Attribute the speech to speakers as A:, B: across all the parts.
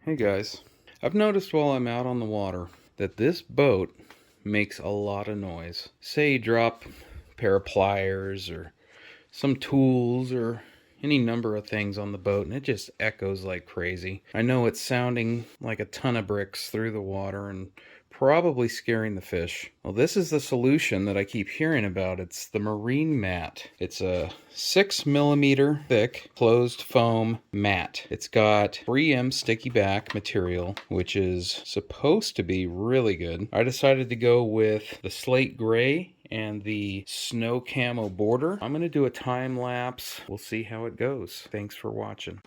A: Hey guys, I've noticed while I'm out on the water that this boat makes a lot of noise. Say you drop a pair of pliers or some tools or any number of things on the boat and it just echoes like crazy. I know it's sounding like a ton of bricks through the water and probably scaring the fish. Well, this is the solution that I keep hearing about. It's the Marine Mat. It's a 6 millimeter thick closed foam mat. It's got 3M sticky back material, which is supposed to be really good. I decided to go with the slate gray and the snow camo border. I'm gonna do a time lapse. We'll see how it goes. Thanks for watching.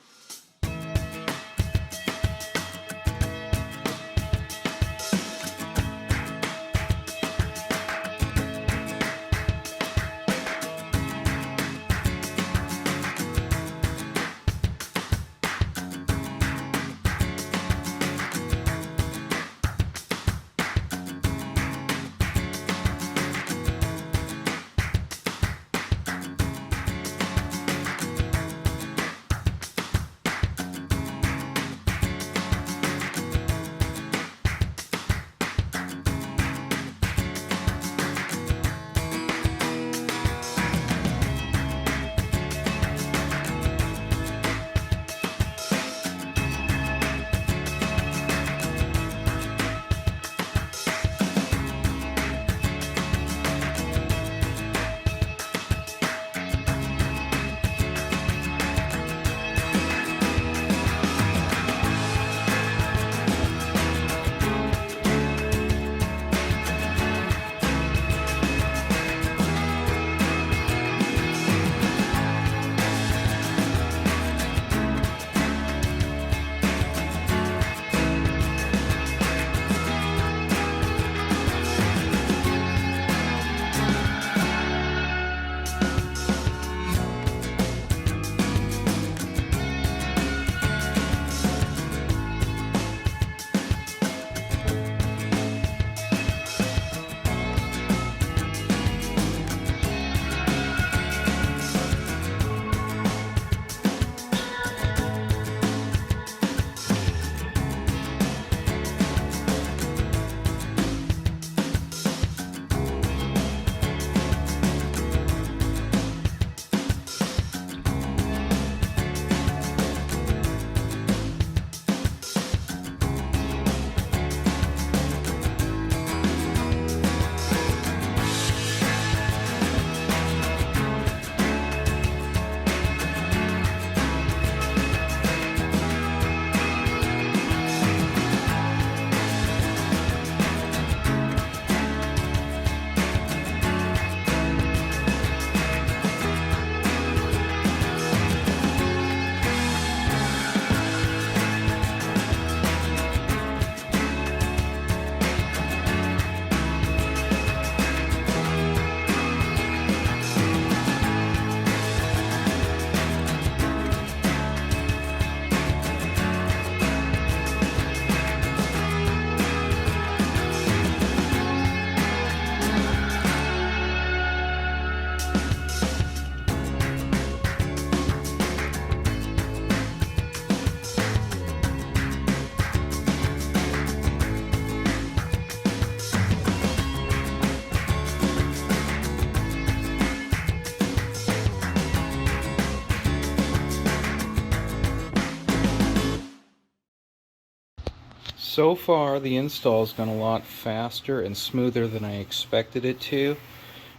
A: So far, the install's gone a lot faster and smoother than I expected it to,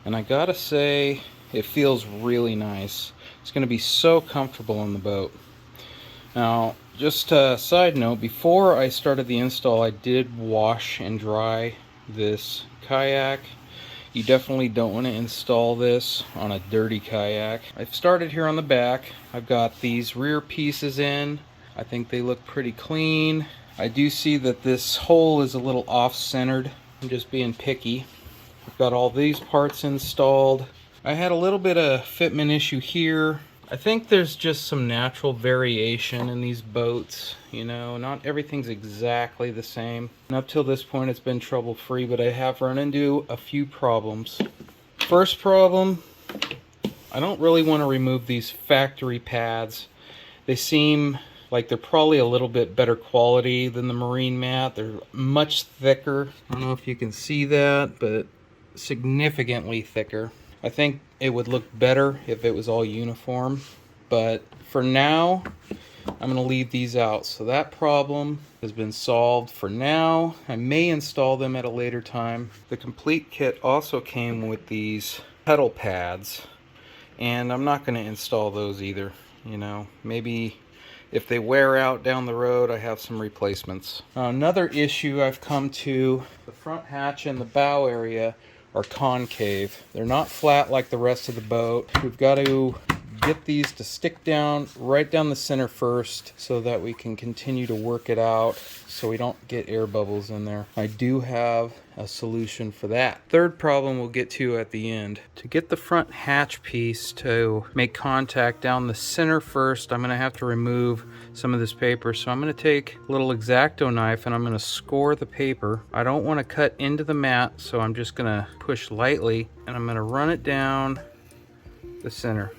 A: and I gotta say, it feels really nice. It's gonna be so comfortable on the boat. Now, just a side note, before I started the install, I did wash and dry this kayak. You definitely don't want to install this on a dirty kayak. I've started here on the back. I've got these rear pieces in. I think they look pretty clean. I do see that this hole is a little off-centered. I'm just being picky. I've got all these parts installed. I had a little bit of fitment issue here. I think there's just some natural variation in these boats. You know, not everything's exactly the same. And up till this point it's been trouble-free, but I have run into a few problems. First problem, I don't really want to remove these factory pads. They seem Like, they're probably a little bit better quality than the Marine Mat. They're much thicker. I don't know if you can see that, but significantly thicker. I think it would look better if it was all uniform, but for now, I'm going to leave these out. So that problem has been solved for now. I may install them at a later time. The complete kit also came with these pedal pads, and I'm not going to install those either. You know, maybe if they wear out down the road, I have some replacements. Another issue I've come to, the front hatch and the bow area are concave. They're not flat like the rest of the boat. We've got to get these to stick down right down the center first so that we can continue to work it out so we don't get air bubbles in there. I do have a solution for that. Third problem we'll get to at the end. To get the front hatch piece to make contact down the center first, I'm going to have to remove some of this paper. So I'm going to take a little X-Acto knife and I'm going to score the paper. I don't want to cut into the mat, so I'm just going to push lightly and I'm going to run it down the center.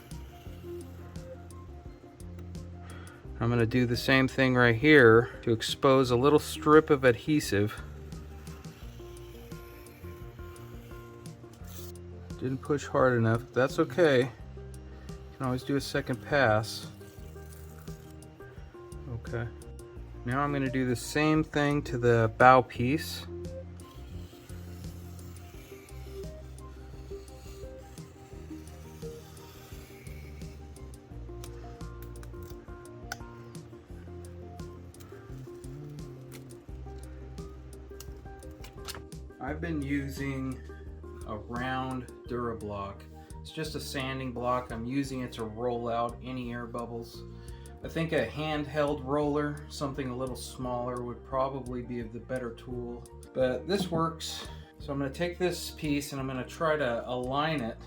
A: I'm going to do the same thing right here to expose a little strip of adhesive. Didn't push hard enough. That's okay. You can always do a second pass. Okay. Now I'm going to do the same thing to the bow piece. I've been using a round DuraBlock. It's just a sanding block. I'm using it to roll out any air bubbles. I think a handheld roller, something a little smaller, would probably be the better tool. But this works. So I'm going to take this piece and I'm going to try to align it.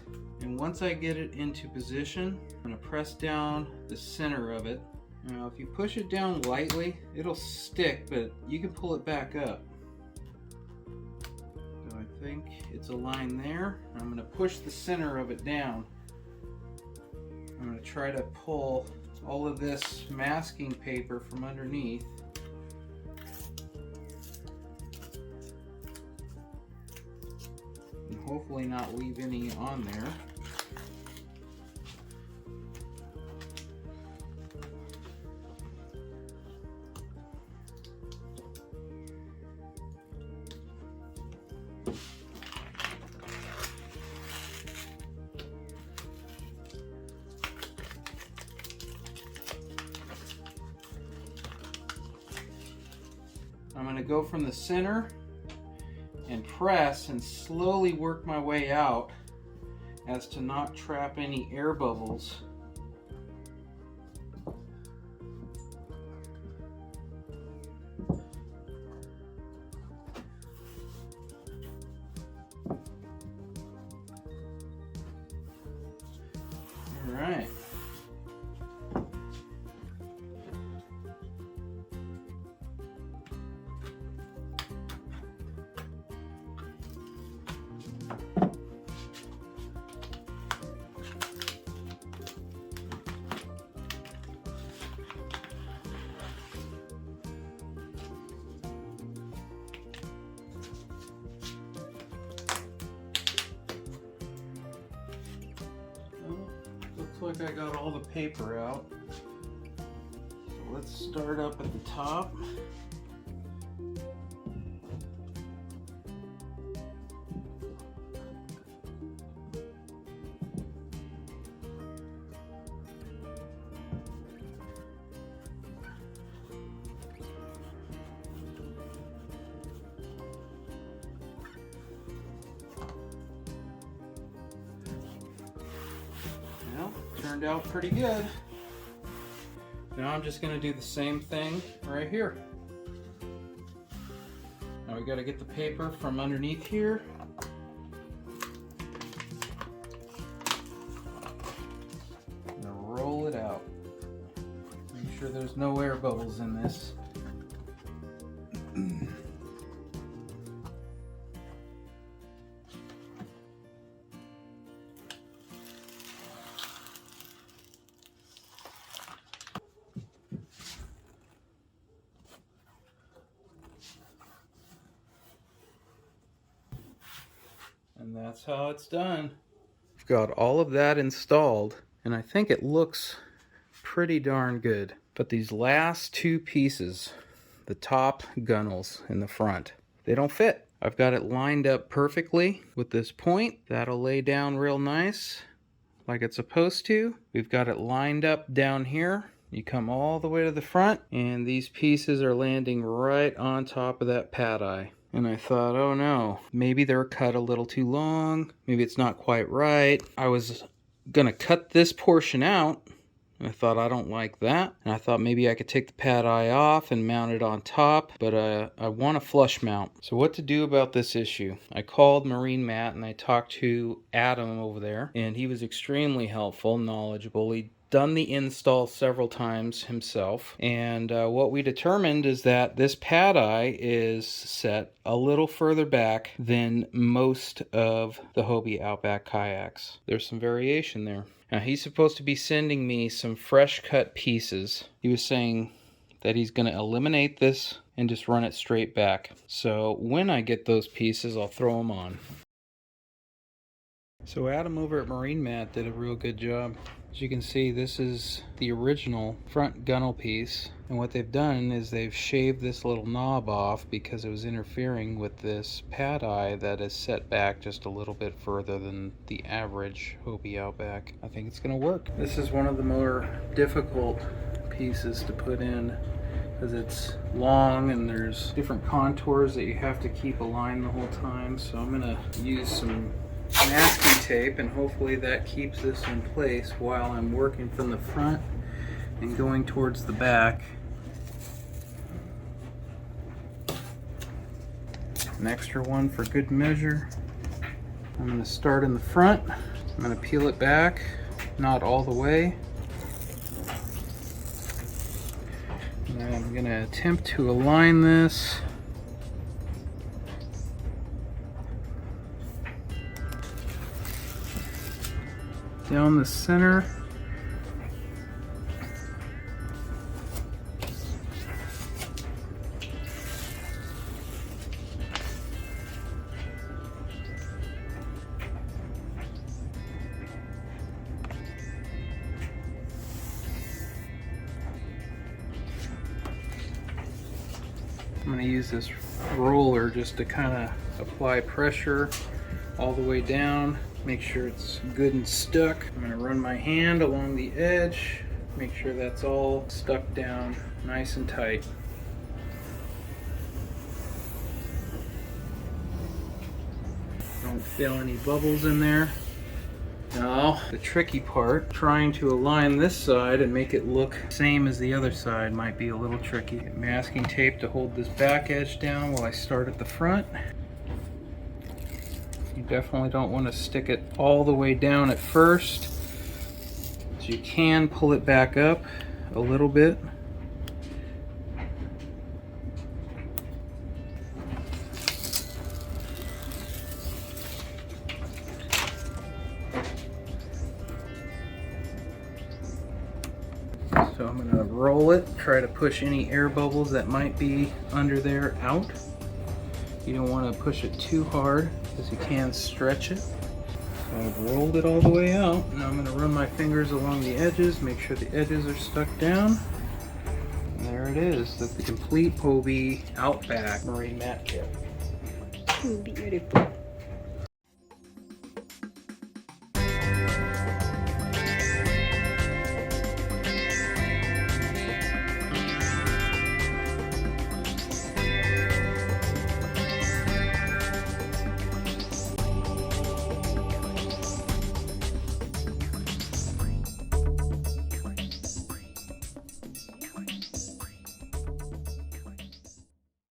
A: And once I get it into position, I'm going to press down the center of it. Now if you push it down lightly, it'll stick, but you can pull it back up. I think it's aligned there. I'm going to push the center of it down. I'm going to try to pull all of this masking paper from underneath. And hopefully not leave any on there. I'm going to go from the center and press and slowly work my way out as to not trap any air bubbles. All right. Looks like I got all the paper out. So let's start up at the top. Turned out pretty good. Now I'm just going to do the same thing right here. Now we got to get the paper from underneath here. And roll it out. Make sure there's no air bubbles in this. And that's how it's done. I've got all of that installed, and I think it looks pretty darn good. But these last two pieces, the top gunnels in the front, they don't fit. I've got it lined up perfectly with this point. That'll lay down real nice, like it's supposed to. We've got it lined up down here. You come all the way to the front, and these pieces are landing right on top of that pad eye. And I thought, oh no, maybe they're cut a little too long. Maybe it's not quite right. I was gonna cut this portion out. I thought, I don't like that. And I thought maybe I could take the pad eye off and mount it on top, but I want a flush mount. So what to do about this issue? I called Marine Mat and I talked to Adam over there, and he was extremely helpful, knowledgeable. He done the install several times himself, and what we determined is that this pad eye is set a little further back than most of the Hobie Outback kayaks. There's some variation there. Now he's supposed to be sending me some fresh cut pieces. He was saying that he's going to eliminate this and just run it straight back. So when I get those pieces, I'll throw them on. So Adam over at Marine Mat did a real good job. As you can see, this is the original front gunnel piece, and what they've done is they've shaved this little knob off because it was interfering with this pad eye that is set back just a little bit further than the average Hobie Outback. I think it's going to work. This is one of the more difficult pieces to put in because it's long and there's different contours that you have to keep aligned the whole time. So I'm going to use some masking tape, and hopefully that keeps this in place while I'm working from the front and going towards the back. An extra one for good measure. I'm going to start in the front. I'm going to peel it back, not all the way. And then I'm going to attempt to align this down the center. I'm going to use this roller just to kind of apply pressure all the way down. Make sure it's good and stuck. I'm going to run my hand along the edge, make sure that's all stuck down nice and tight. Don't feel any bubbles in there. Now, the tricky part, trying to align this side and make it look same as the other side might be a little tricky. Get masking tape to hold this back edge down while I start at the front. You definitely don't want to stick it all the way down at first. So you can pull it back up a little bit. So I'm going to roll it, try to push any air bubbles that might be under there out. You don't want to push it too hard because you can stretch it. So I've rolled it all the way out. Now I'm going to run my fingers along the edges, make sure the edges are stuck down. And there it is, that's the complete Hobie Outback Marine Mat Kit.
B: Beautiful.